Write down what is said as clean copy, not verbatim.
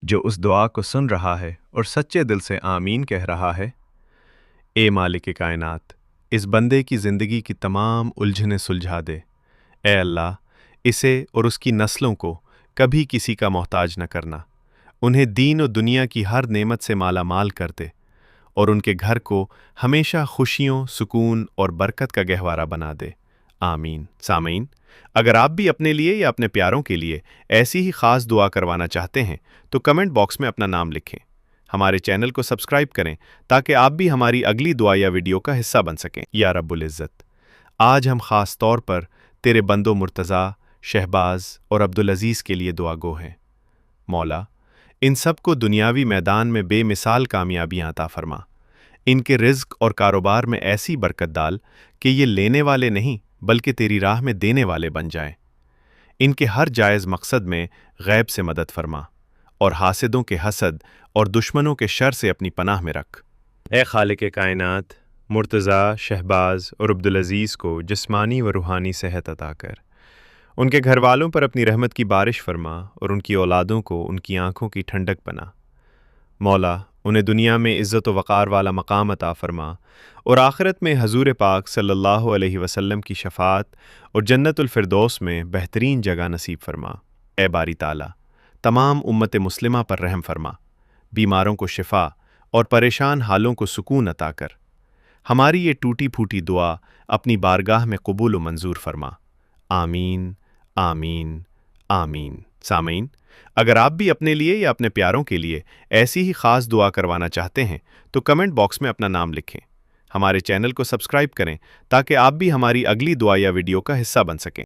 जो उस दुआ को सुन रहा है और सच्चे दिल से आमीन कह रहा है। ए मालिक कायनात, इस बंदे की ज़िंदगी की तमाम उलझनें सुलझा दे। ए अल्लाह, इसे और उसकी नस्लों को कभी किसी का मोहताज न करना। उन्हें दीन और दुनिया की हर नेमत से माला माल कर दे और उनके घर को हमेशा खुशियों, सुकून और बरकत का गहवारा बना दे। आमीन। सामीन, अगर आप भी अपने लिए या अपने प्यारों के लिए ऐसी ही ख़ास दुआ करवाना चाहते हैं तो कमेंट बॉक्स में अपना नाम लिखें। हमारे चैनल को सब्सक्राइब करें ताकि आप भी हमारी अगली दुआ या वीडियो का हिस्सा बन सकें। या रब्बुल इज़्ज़त, आज हम ख़ास तौर पर तेरे बंदो मुर्तज़ा, शहबाज और अब्दुल अज़ीज़ के लिए दुआ गो हैं। मौला, इन सब को दुनियावी मैदान में बेमिसाल कामयाबियाँ अता फरमा। इनके रिज़्क और कारोबार में ऐसी बरकत डाल कि ये लेने वाले नहीं बल्कि तेरी राह में देने वाले बन जाएं। इनके हर जायज़ मकसद में गैब से मदद फरमा और हासिदों के हसद और दुश्मनों के शर से अपनी पनाह में रख। ए खालिक कायनात, मुर्तज़ा, शहबाज और अब्दुल अज़ीज़ को जिस्मानी व रूहानी सेहत अता कर। उनके घर वालों पर अपनी रहमत की बारिश फरमा और उनकी औलादों को उनकी आँखों की ठंडक बना। मौला, उन्हें दुनिया में इज़्ज़त व वक़ार वाला मकाम अता फरमा और आखिरत में हजूर पाक सल्लल्लाहु अलैहि वसल्लम की शफ़ात और जन्नतुल फ़िरदौस में बेहतरीन जगह नसीब फरमा। ए बारी ताला, तमाम उम्मत मुस्लिमा पर रहम फरमा, बीमारों को शिफा और परेशान हालों को सुकून अता कर। हमारी ये टूटी फूटी दुआ अपनी बारगाह में कबूल व मंजूर फरमा। आमीन, आमीन, आमीन। सामीन, अगर आप भी अपने लिए या अपने प्यारों के लिए ऐसी ही ख़ास दुआ करवाना चाहते हैं तो कमेंट बॉक्स में अपना नाम लिखें। हमारे चैनल को सब्सक्राइब करें ताकि आप भी हमारी अगली दुआ या वीडियो का हिस्सा बन सकें।